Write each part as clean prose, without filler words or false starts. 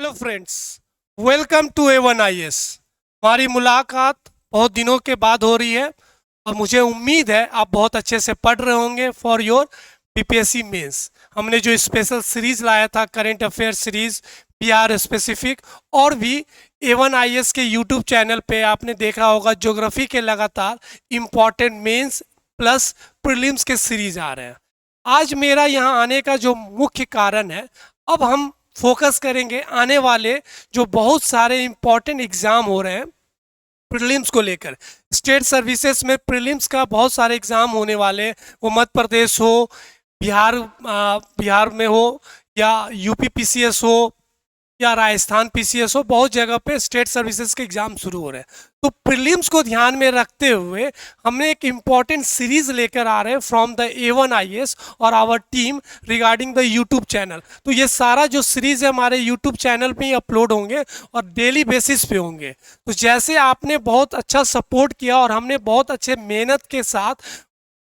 Hello friends, welcome to A1IS। हमारी मुलाकात बहुत दिनों के बाद हो रही है और मुझे उम्मीद है आप बहुत अच्छे से पढ़ रहे होंगे फॉर योर बीपीएससी मेंस। हमने जो स्पेशल सीरीज लाया था current affair series PR specific, और भी A1IS के यूट्यूब चैनल पे आपने देखा होगा ज्योग्राफी के लगातार इम्पॉर्टेंट मेंस प्लस प्रीलिम्स के सीरीज आ रहे हैं। आज मेरा यहाँ आने का जो मुख्य कारण है, अब हम फोकस करेंगे आने वाले जो बहुत सारे इंपॉर्टेंट एग्जाम हो रहे हैं प्रीलिम्स को लेकर। स्टेट सर्विसेज में प्रीलिम्स का बहुत सारे एग्जाम होने वाले, वो मध्य प्रदेश हो, बिहार में हो, या यूपी पीसीएस हो, या राजस्थान पीसीएस हो, बहुत जगह पे स्टेट सर्विसेज के एग्जाम शुरू हो रहे हैं। तो प्रीलिम्स को ध्यान में रखते हुए हमने एक इम्पॉर्टेंट सीरीज लेकर आ रहे हैं फ्रॉम द A1IS और our team regarding the YouTube channel. तो ये सारा जो सीरीज है हमारे यूट्यूब चैनल पे ही अपलोड होंगे और डेली बेसिस पे होंगे। तो जैसे आपने बहुत अच्छा सपोर्ट किया और हमने बहुत अच्छे मेहनत के साथ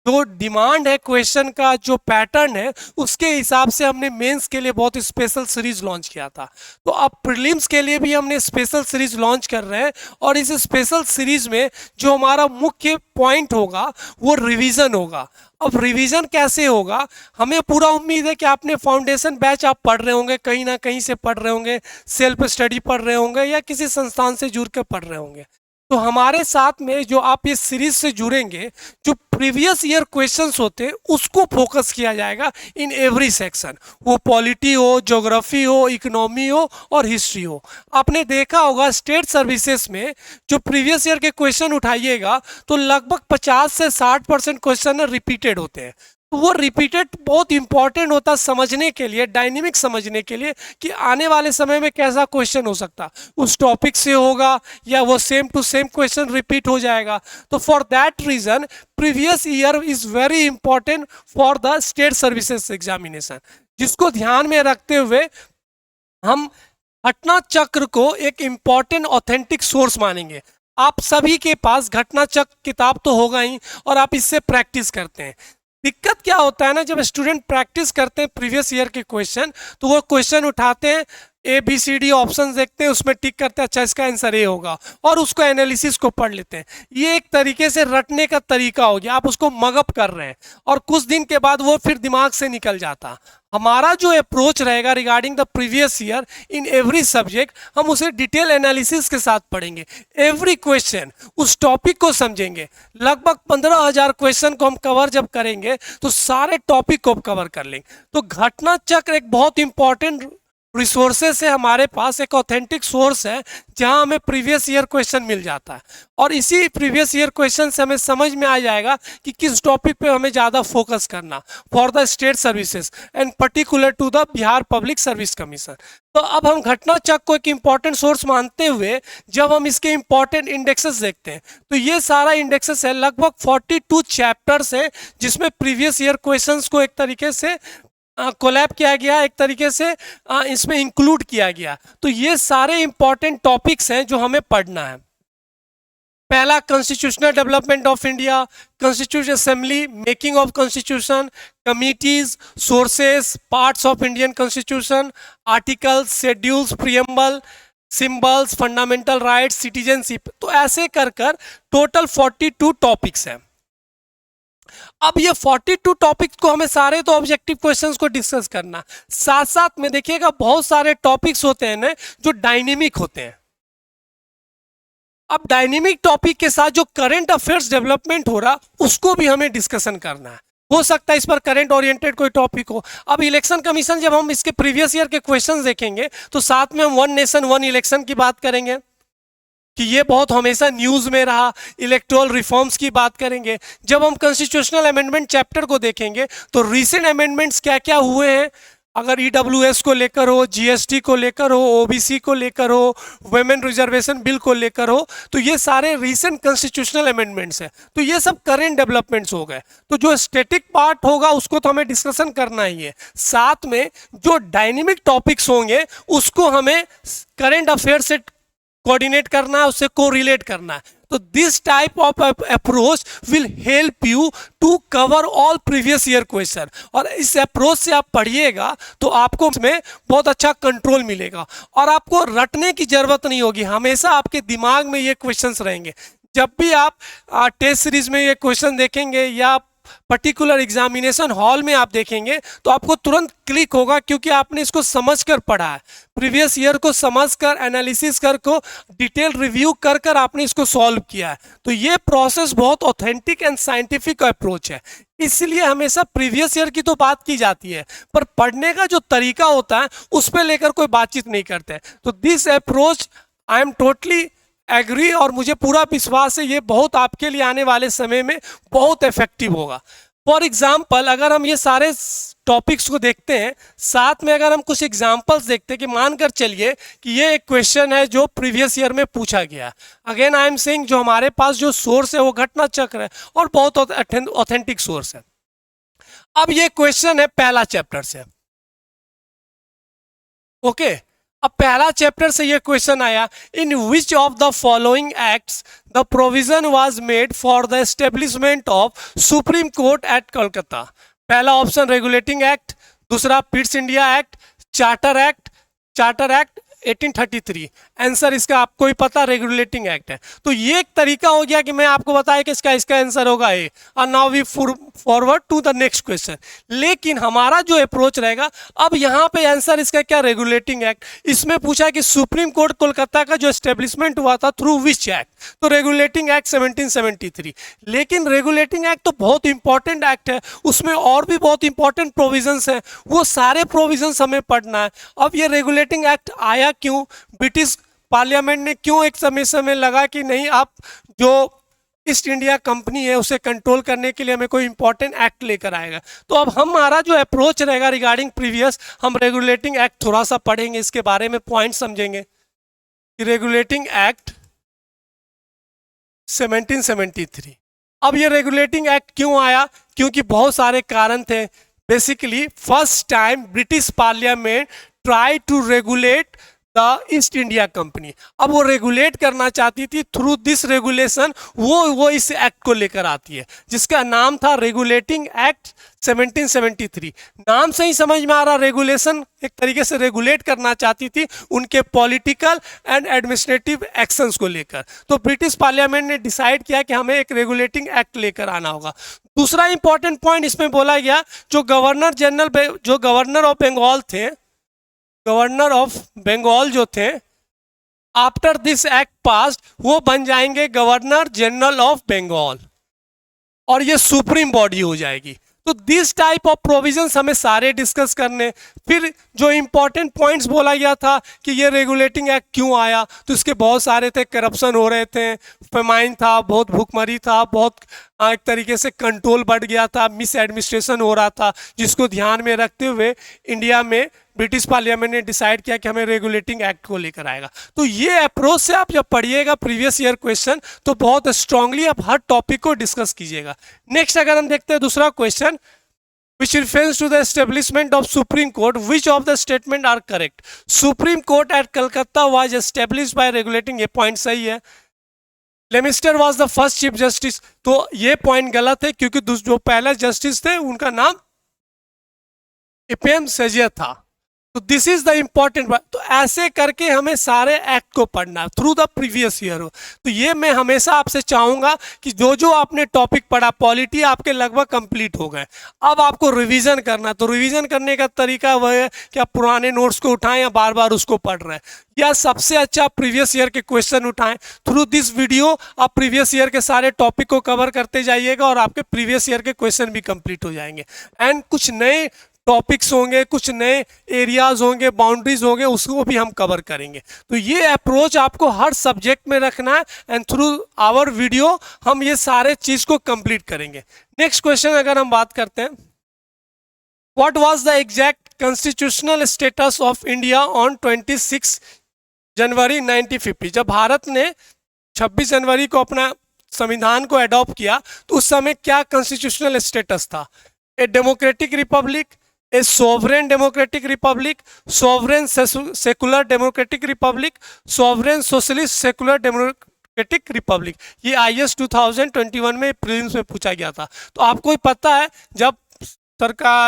जो डिमांड है क्वेश्चन का, जो पैटर्न है, उसके हिसाब से हमने मेंस के लिए बहुत स्पेशल सीरीज लॉन्च किया था। तो अब प्रीलिम्स के लिए भी हमने स्पेशल सीरीज लॉन्च कर रहे हैं और इस स्पेशल सीरीज में जो हमारा मुख्य पॉइंट होगा वो रिवीजन होगा। अब रिवीजन कैसे होगा, हमें पूरा उम्मीद है कि आपने फाउंडेशन बैच आप पढ़ रहे होंगे, कहीं ना कहीं से पढ़ रहे होंगे, सेल्फ स्टडी पढ़ रहे होंगे या किसी संस्थान से जुड़ कर पढ़ रहे होंगे। तो हमारे साथ में जो आप इस सीरीज से जुड़ेंगे, जो प्रीवियस ईयर क्वेश्चंस होते हैं उसको फोकस किया जाएगा इन एवरी सेक्शन, वो पॉलिटी हो, ज्योग्राफी हो, इकोनॉमी हो और हिस्ट्री हो। आपने देखा होगा स्टेट सर्विसेज में जो प्रीवियस ईयर के क्वेश्चन उठाइएगा तो लगभग 50 से 60% क्वेश्चन रिपीटेड होते हैं। तो वो रिपीटेड बहुत इंपॉर्टेंट होता है समझने के लिए, डायनेमिक समझने के लिए कि आने वाले समय में कैसा क्वेश्चन हो सकता, उस टॉपिक से होगा या वो same to same question repeat हो जाएगा। तो for that reason previous year is very important for the state services examination, जिसको ध्यान में रखते हुए हम घटना चक्र को एक इंपॉर्टेंट ऑथेंटिक सोर्स मानेंगे। आप सभी के पास घटना चक्र किताब तो होगा ही और आप इससे प्रैक्टिस करते हैं। दिक्कत क्या होता है ना, जब स्टूडेंट प्रैक्टिस करते हैं प्रीवियस ईयर के क्वेश्चन, तो वो क्वेश्चन उठाते हैं, ABCD ऑप्शन देखते हैं, उसमें टिक करते हैं, अच्छा इसका आंसर ए होगा, और उसको एनालिसिस को पढ़ लेते हैं। ये एक तरीके से रटने का तरीका हो गया, आप उसको मगअप कर रहे हैं और कुछ दिन के बाद वो फिर दिमाग से निकल जाता। हमारा जो अप्रोच रहेगा regarding the previous year in every subject, हम उसे डिटेल एनालिसिस के साथ पढ़ेंगे, एवरी क्वेश्चन उस टॉपिक को समझेंगे। लगभग 15,000 क्वेश्चन को हम कवर जब करेंगे तो सारे टॉपिक को कवर कर लेंगे। तो घटना चक्र एक बहुत इंपॉर्टेंट रिसोर्सेस है हमारे पास, एक ऑथेंटिक सोर्स है जहां हमें प्रीवियस ईयर क्वेश्चन मिल जाता है और इसी प्रीवियस ईयर क्वेश्चन से हमें समझ में आ जाएगा कि किस टॉपिक पे हमें ज़्यादा फोकस करना for the state services and particular to the Bihar public service commission. तो अब हम घटना चक्र को एक इंपॉर्टेंट सोर्स मानते हुए जब हम इसके इंपॉर्टेंट इंडेक्सेस देखते हैं तो ये सारा इंडेक्सेस है, लगभग 42 चैप्टर्स है जिसमें प्रीवियस ईयर क्वेश्चंस को एक तरीके से कोलैब किया गया, एक तरीके से इसमें इंक्लूड किया गया। तो ये सारे इंपॉर्टेंट टॉपिक्स हैं जो हमें पढ़ना है। पहला, constitutional development of India, constitution assembly, making of constitution, committees, sources, parts of Indian constitution, articles, schedules, preamble, symbols, fundamental rights, citizenship. तो ऐसे कर कर टोटल 42 टॉपिक्स हैं। अब ये 42 टॉपिक्स को हमें सारे तो ऑब्जेक्टिव क्वेश्चंस को डिस्कस करना, साथ साथ में देखिएगा बहुत सारे टॉपिक्स होते हैं ना जो डायनेमिक होते हैं। अब डायनेमिक टॉपिक के साथ जो करंट अफेयर्स डेवलपमेंट हो रहा उसको भी हमें डिस्कशन करना है। हो सकता है इस पर करंट ओरिएंटेड कोई टॉपिक हो। अब इलेक्शन कमीशन, जब हम इसके प्रीवियस ईयर के क्वेश्चंस देखेंगे तो साथ में हम वन नेशन वन इलेक्शन की बात करेंगे कि ये बहुत हमेशा न्यूज़ में रहा, इलेक्टोरल रिफॉर्म्स की बात करेंगे। जब हम कॉन्स्टिट्यूशनल अमेंडमेंट चैप्टर को देखेंगे तो रीसेंट अमेंडमेंट्स क्या क्या हुए हैं, अगर EWS को लेकर हो, GST को लेकर हो, OBC को लेकर हो, वुमेन रिजर्वेशन बिल को लेकर हो, तो ये सारे रीसेंट कॉन्स्टिट्यूशनल अमेंडमेंट्स हैं। तो ये सब करेंट डेवलपमेंट्स हो गए। तो जो स्टैटिक पार्ट होगा उसको तो हमें डिस्कशन करना ही है, साथ में जो डायनेमिक टॉपिक्स होंगे उसको हमें करेंट अफेयर से कोऑर्डिनेट करना है, उससे कोरिलेट करना है। तो this type of approach will help you to cover all previous year question, और इस अप्रोच से आप पढ़िएगा तो आपको इसमें बहुत अच्छा कंट्रोल मिलेगा और आपको रटने की जरूरत नहीं होगी, हमेशा आपके दिमाग में ये क्वेश्चंस रहेंगे। जब भी आप टेस्ट सीरीज में ये क्वेश्चन देखेंगे या पर्टिकुलर एग्जामिनेशन हॉल में आप देखेंगे तो आपको तुरंत क्लिक होगा, क्योंकि आपने इसको समझकर पढ़ा है, प्रीवियस ईयर को समझकर एनालिसिस कर को डिटेल रिव्यू कर कर आपने इसको सॉल्व किया है। तो ये प्रोसेस बहुत ऑथेंटिक एंड साइंटिफिक अप्रोच है, इसलिए हमेशा प्रीवियस ईयर की तो बात की जाती है, पर पढ़ने का जो तरीका होता है उस पर लेकर कोई बातचीत नहीं करते। तो this approach I am totally agree, और मुझे पूरा विश्वास है ये बहुत आपके लिए आने वाले समय में बहुत इफेक्टिव होगा। फॉर एग्जाम्पल अगर हम ये सारे टॉपिक्स को देखते हैं, साथ में अगर हम कुछ एग्जाम्पल्स देखते हैं कि मानकर चलिए कि ये एक क्वेश्चन है जो प्रीवियस ईयर में पूछा गया। अगेन आई एम सेइंग जो हमारे पास जो सोर्स है वो घटना चक्र है और बहुत ऑथेंटिक सोर्स है। अब ये क्वेश्चन है पहला चैप्टर से, ओके अब पहला चैप्टर से ये क्वेश्चन आया, in which of the following acts the provision was made for the establishment of supreme court at Kolkata. पहला ऑप्शन रेगुलेटिंग एक्ट, दूसरा Pitt's India act, charter act 1833। Answer इसका आपको ही पता रेगुलेटिंग एक्ट है। तो ये एक तरीका हो गया कि मैं आपको बताया कि इसका आंसर होगा ए, और now we forward to the next question. लेकिन हमारा जो अप्रोच रहेगा, अब यहाँ पे आंसर इसका क्या, रेगुलेटिंग एक्ट। इसमें पूछा कि सुप्रीम कोर्ट कोलकाता का जो एस्टेब्लिशमेंट हुआ था थ्रू विच एक्ट, तो रेगुलेटिंग एक्ट 1773। लेकिन रेगुलेटिंग एक्ट तो बहुत इंपॉर्टेंट एक्ट है, उसमें और भी बहुत इंपॉर्टेंट प्रोविजंस हैं, वो सारे प्रोविजंस हमें पढ़ना है। अब ये रेगुलेटिंग एक्ट आया क्यों, ब्रिटिश पार्लियामेंट ने क्यों एक समय लगा कि नहीं, आप जो ईस्ट इंडिया कंपनी है उसे कंट्रोल करने के लिए हमें कोई इंपॉर्टेंट एक्ट लेकर आएगा। तो अब हमारा जो अप्रोच रहेगा रिगार्डिंग प्रीवियस, हम रेगुलेटिंग एक्ट थोड़ा सा पढ़ेंगे, इसके बारे में पॉइंट समझेंगे कि रेगुलेटिंग एक्ट 1773। अब ये रेगुलेटिंग एक्ट क्यों आया, क्योंकि बहुत सारे कारण थे। Basically first time British parliament try to regulate the East India company. अब वो रेगुलेट करना चाहती थी थ्रू दिस रेगुलेशन, वो इस एक्ट को लेकर आती है जिसका नाम था रेगुलेटिंग एक्ट 1773। नाम से ही समझ में आ रहा, रेगुलेशन एक तरीके से रेगुलेट करना चाहती थी उनके पॉलिटिकल एंड एडमिनिस्ट्रेटिव एक्शंस को लेकर। तो ब्रिटिश पार्लियामेंट ने डिसाइड किया कि हमें एक रेगुलेटिंग एक्ट लेकर आना होगा। दूसरा इंपॉर्टेंट पॉइंट इसमें बोला गया, जो गवर्नर ऑफ बंगाल थे, गवर्नर ऑफ बंगाल जो थे, आफ्टर दिस एक्ट पास वो बन जाएंगे गवर्नर जनरल ऑफ बंगाल, और ये सुप्रीम बॉडी हो जाएगी। तो दिस टाइप ऑफ प्रोविजंस हमें सारे डिस्कस करने। फिर जो इंपॉर्टेंट पॉइंट्स बोला गया था कि ये रेगुलेटिंग एक्ट क्यों आया, तो इसके बहुत सारे थे, करप्शन हो रहे थे, फेमाइन था, बहुत भूखमरी था, बहुत एक तरीके से कंट्रोल बढ़ गया था, मिस एडमिनिस्ट्रेशन हो रहा था, जिसको ध्यान में रखते हुए इंडिया में ब्रिटिश पार्लियामेंट ने डिसाइड किया कि हमें रेगुलेटिंग एक्ट को लेकर आएगा। तो ये अप्रोच से आप जब पढ़िएगा प्रीवियस ईयर क्वेश्चन तो बहुत स्ट्रांगली आप हर टॉपिक को डिस्कस कीजिएगा। नेक्स्ट अगर हम देखते हैं दूसरा question, which refers to the establishment of Supreme Court, which of the statement are correct? Supreme Court at Calcutta was established by regulating, ये पॉइंट सही है। लेमिस्टर was the first chief justice, तो ये पॉइंट गलत है क्योंकि जो पहले जस्टिस थे उनका नाम एपीएम सेजियर था। तो दिस इज द इंपॉर्टेंट। तो ऐसे करके हमें सारे एक्ट को पढ़ना थ्रू द प्रीवियस ईयर हो। तो ये मैं हमेशा आपसे चाहूंगा कि जो आपने टॉपिक पढ़ा, पॉलिटी आपके लगभग कंप्लीट हो गए, अब आपको रिवीजन करना। तो रिवीजन करने का तरीका वह है कि आप पुराने नोट्स को उठाएं या बार बार उसको पढ़ रहे हैं, या सबसे अच्छा प्रीवियस ईयर के क्वेश्चन उठाएं। थ्रू दिस वीडियो आप प्रीवियस ईयर के सारे टॉपिक को कवर करते जाइएगा और आपके प्रीवियस ईयर के क्वेश्चन भी कंप्लीट हो जाएंगे। एंड कुछ नए टॉपिक्स होंगे, कुछ नए एरियाज होंगे, बाउंड्रीज होंगे, उसको भी हम कवर करेंगे। तो ये अप्रोच आपको हर सब्जेक्ट में रखना है, एंड थ्रू आवर वीडियो हम ये सारे चीज को कंप्लीट करेंगे। नेक्स्ट क्वेश्चन अगर हम बात करते हैं, what was the exact constitutional status of India on 26 जनवरी 1950? जब भारत ने 26 जनवरी को अपना संविधान को एडॉप्ट किया तो उस समय क्या कॉन्स्टिट्यूशनल स्टेटस था? A democratic Republic, A sovereign democratic Republic, sovereign secular democratic Republic, sovereign socialist secular democratic Republic. ये IAS 2021 में प्रीलिम्स में पूछा गया था। तो आपको ही पता है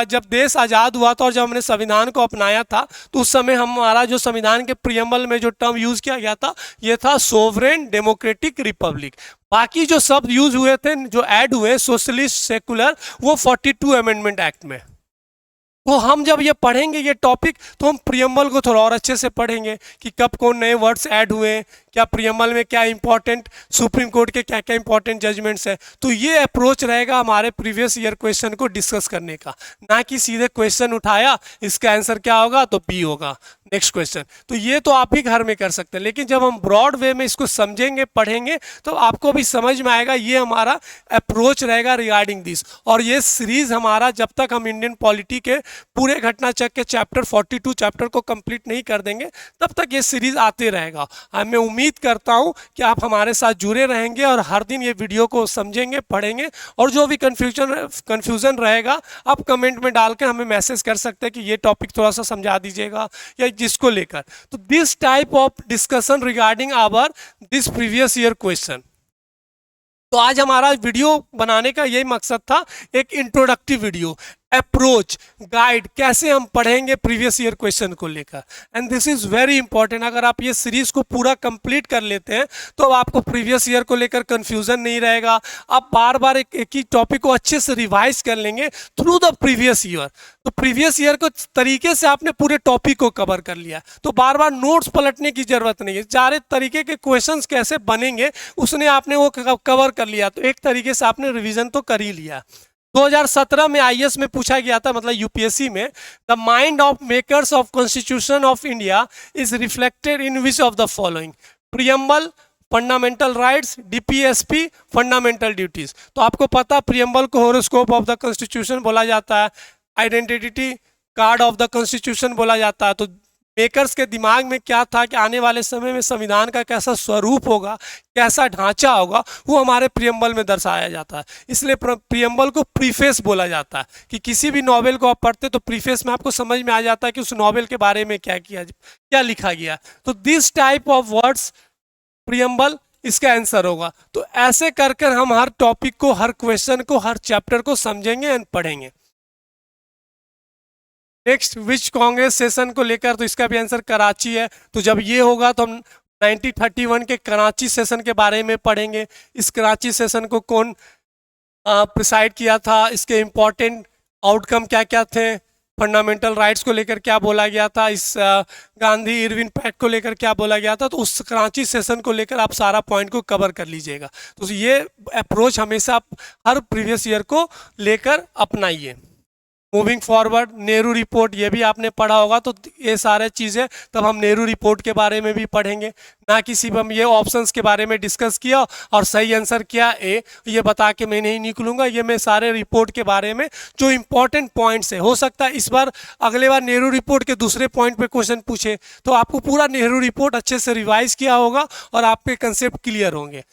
जब देश आज़ाद हुआ था और जब हमने संविधान को अपनाया था तो उस समय हमारा जो संविधान के प्रियम्बल में जो टर्म यूज किया गया था ये था सोवरेन डेमोक्रेटिक रिपब्लिक। बाकी जो शब्द यूज हुए थे, जो ऐड हुए, सोशलिस्ट, सेकुलर, वो 42 अमेंडमेंट एक्ट में। तो हम जब ये पढ़ेंगे ये टॉपिक तो हम प्रियम्बल को थोड़ा और अच्छे से पढ़ेंगे कि कब कौन नए वर्ड्स ऐड हुए, क्या प्रियम्बल में क्या इंपॉर्टेंट, सुप्रीम कोर्ट के क्या क्या इंपॉर्टेंट जजमेंट्स है। तो ये अप्रोच रहेगा हमारे प्रीवियस ईयर क्वेश्चन को डिस्कस करने का, ना कि सीधे क्वेश्चन उठाया इसका आंसर क्या होगा तो बी होगा नेक्स्ट क्वेश्चन। तो ये तो आप ही घर में कर सकते हैं, लेकिन जब हम ब्रॉड वे में इसको समझेंगे, पढ़ेंगे, तो आपको भी समझ में आएगा। ये हमारा अप्रोच रहेगा रिगार्डिंग दिस। और ये सीरीज हमारा जब तक हम इंडियन पॉलिटी के पूरे घटना चक्र के चैप्टर 42 चैप्टर को कंप्लीट नहीं कर देंगे तब तक ये सीरीज आते रहेगा। मैं उम्मीद करता हूँ कि आप हमारे साथ जुड़े रहेंगे और हर दिन ये वीडियो को समझेंगे, पढ़ेंगे, और जो भी कन्फ्यूजन रहेगा आप कमेंट में डालकर हमें मैसेज कर सकते हैं कि ये टॉपिक थोड़ा सा समझा दीजिएगा या जिसको लेकर। तो this type of discussion regarding our this previous year question. तो आज हमारा वीडियो बनाने का यही मकसद था, एक इंट्रोडक्टिव वीडियो, अप्रोच, गाइड, कैसे हम पढ़ेंगे प्रीवियस ईयर क्वेश्चन को लेकर। And this is very important. अगर आप ये सीरीज को पूरा कंप्लीट कर लेते हैं तो अब आपको प्रीवियस ईयर को लेकर कंफ्यूजन नहीं रहेगा। आप बार बार एक ही टॉपिक को अच्छे से रिवाइज कर लेंगे थ्रू द प्रीवियस ईयर। तो प्रीवियस ईयर को तरीके से आपने पूरे टॉपिक को कवर कर लिया, तो बार बार नोट्स पलटने की जरूरत नहीं है। सारे तरीके के क्वेश्चंस कैसे बनेंगे उसने आपने वो कवर कर लिया, तो एक तरीके से आपने रिवीजन तो कर ही लिया। 2017 में IAS में पूछा गया था, मतलब यूपीएससी में, the mind of makers of constitution of India is reflected in which of the following, preamble, fundamental rights, DPSP, fundamental duties. तो आपको पता प्रियम्बल को होरोस्कोप ऑफ द कॉन्स्टिट्यूशन बोला जाता है, identity card of the constitution बोला जाता है। तो मेकर्स के दिमाग में क्या था कि आने वाले समय में संविधान का कैसा स्वरूप होगा, कैसा ढांचा होगा, वो हमारे प्रियम्बल में दर्शाया जाता है। इसलिए प्रियम्बल को प्रीफेस बोला जाता है कि किसी भी नॉवेल को आप पढ़ते तो प्रीफेस में आपको समझ में आ जाता है कि उस नॉवेल के बारे में क्या लिखा गया। तो this type of words preamble इसका आंसर होगा। तो ऐसे कर कर हम हर टॉपिक को, हर क्वेश्चन को, हर चैप्टर को समझेंगे एंड पढ़ेंगे। नेक्स्ट, विच कांग्रेस सेशन को लेकर, तो इसका भी आंसर कराची है। तो जब ये होगा तो हम 1931 के कराची सेशन के बारे में पढ़ेंगे। इस कराची सेशन को कौन प्रिसाइड किया था, इसके इम्पोर्टेंट आउटकम क्या क्या थे, फंडामेंटल राइट्स को लेकर क्या बोला गया था, इस गांधी इरविन पैक्ट को लेकर क्या बोला गया था। तो उस कराची सेशन को लेकर आप सारा पॉइंट को कवर कर लीजिएगा। तो ये अप्रोच हमेशा आप हर प्रीवियस ईयर को लेकर अपनाइए। मूविंग फॉरवर्ड, नेहरू रिपोर्ट, ये भी आपने पढ़ा होगा। तो ये सारे चीज़ें तब हम नेहरू रिपोर्ट के बारे में भी पढ़ेंगे, ना कि सिर्फ हम ये ऑप्शंस के बारे में डिस्कस किया और सही आंसर क्या ए ये बता के मैं नहीं निकलूंगा। ये मैं सारे रिपोर्ट के बारे में जो इंपॉर्टेंट पॉइंट्स है, हो सकता है इस बार अगले बार नेहरू रिपोर्ट के दूसरे पॉइंट पे क्वेश्चन पूछे, तो आपको पूरा नेहरू रिपोर्ट अच्छे से रिवाइज किया होगा और आपके कंसेप्ट क्लियर होंगे।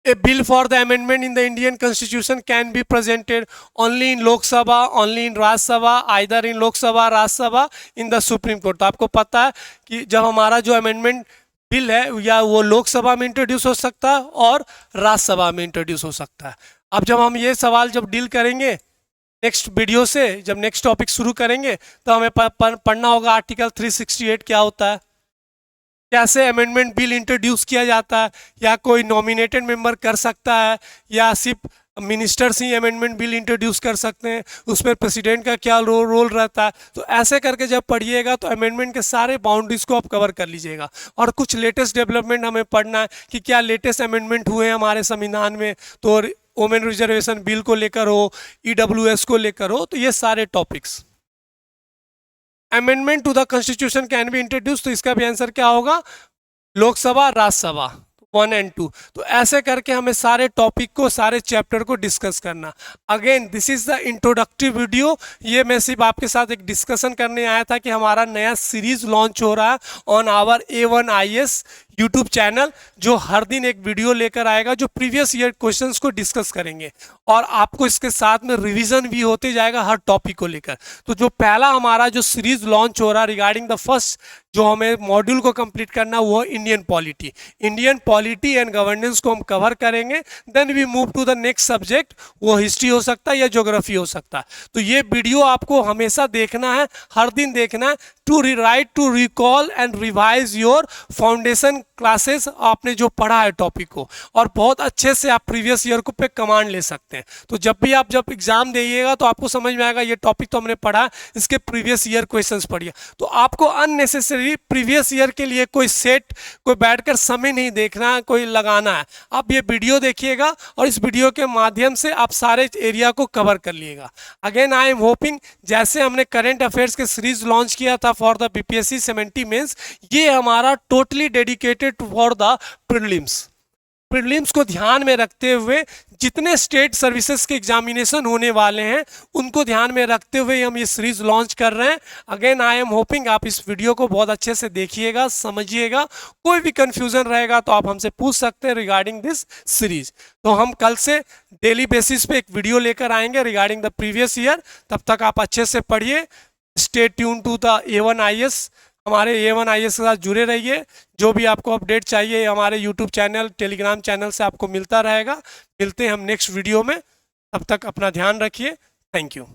A bill for the amendment in the Indian Constitution can be presented only in Lok Sabha, only in Raj Sabha, either in Lok Sabha, Raj Sabha, in the Supreme Court। तो आपको पता है कि जब हमारा जो amendment bill है या वो लोक सभा में इंट्रोड्यूस हो सकता है और राज्यसभा में इंट्रोड्यूस हो सकता है। अब जब हम ये सवाल जब डील करेंगे नेक्स्ट वीडियो से, जब नेक्स्ट टॉपिक शुरू करेंगे, तो हमें पढ़ना होगा आर्टिकल 368 क्या होता है, कैसे अमेंडमेंट बिल इंट्रोड्यूस किया जाता है, या कोई नॉमिनेटेड मेंबर कर सकता है या सिर्फ मिनिस्टर्स ही अमेंडमेंट बिल इंट्रोड्यूस कर सकते हैं, उसमें प्रेसिडेंट का क्या रोल रहता है। तो ऐसे करके जब पढ़िएगा तो अमेंडमेंट के सारे बाउंड्रीज को आप कवर कर लीजिएगा। और कुछ लेटेस्ट डेवलपमेंट हमें पढ़ना है कि क्या लेटेस्ट अमेंडमेंट हुए हैं हमारे संविधान में, तो वुमेन रिजर्वेशन बिल को लेकर हो, EWS को लेकर हो, तो ये सारे topics. Amendment to the constitution can be introduce, तो इसका भी आंसर क्या होगा, लोकसभा, राज्यसभा 1 और 2। तो ऐसे करके हमें सारे टॉपिक को, सारे चैप्टर को डिस्कस करना। Again this is the introductive video. ये मैं सिर्फ आपके साथ एक डिस्कशन करने आया था कि हमारा नया सीरीज लॉन्च हो रहा है on our A1 IAS। YouTube channel जो हर दिन एक वीडियो लेकर आएगा जो प्रीवियस ईयर क्वेश्चंस को डिस्कस करेंगे और आपको इसके साथ में रिवीजन भी होते जाएगा हर टॉपिक को लेकर। तो जो पहला हमारा जो सीरीज लॉन्च हो रहा है रिगार्डिंग द फर्स्ट जो हमें मॉड्यूल को कंप्लीट करना वो है इंडियन पॉलिटी एंड गवर्नेंस को हम कवर करेंगे। Then we move to the next subject, वो हिस्ट्री हो सकता है या ज्योग्राफी हो सकता है। तो ये वीडियो आपको हमेशा देखना है, हर दिन देखना है, to rewrite, to recall and revise your foundation classes, आपने जो पढ़ा है टॉपिक को, और बहुत अच्छे से आप प्रीवियस ईयर को पे कमांड ले सकते हैं। तो जब भी आप जब एग्जाम देइएगा तो आपको समझ में आएगा ये टॉपिक तो हमने पढ़ा, इसके प्रीवियस ईयर क्वेश्चंस पढ़िए। तो आपको अननेसेसरी प्रीवियस ईयर के लिए कोई बैठकर समय नहीं देखना है, कोई लगाना है। आप ये वीडियो देखिएगा और इस वीडियो के माध्यम से आप सारे एरिया को कवर कर लिएगा। अगेन आई एम होपिंग, जैसे हमने करंट अफेयर्स के सीरीज लॉन्च किया था फॉर द बीपीएससी 70 मेंस, ये हमारा totally dedicated for the prelims को ध्यान में रखते हुए जितने स्टेट सर्विसेज के एग्जामिनेशन होने वाले हैं उनको ध्यान में रखते हुए हम ये सीरीज लॉन्च कर रहे हैं। अगेन आई एम होपिंग आप इस वीडियो को बहुत अच्छे से देखिएगा, समझिएगा। कोई भी कंफ्यूजन रहेगा तो आप हमसे पूछ सकते हैं रिगार्डिंग दिस सीरीज। तो हम कल से डेली बेसिस पे एक वीडियो लेकर आएंगे रिगार्डिंग द प्रीवियस ईयर। तब तक आप अच्छे से पढ़िए। Stay tune to the A1 IAS, हमारे A1 IAS के साथ जुड़े रहिए। जो भी आपको अपडेट चाहिए हमारे यूट्यूब चैनल, टेलीग्राम चैनल से आपको मिलता रहेगा। मिलते हैं हम नेक्स्ट वीडियो में, तब तक अपना ध्यान रखिए। Thank you.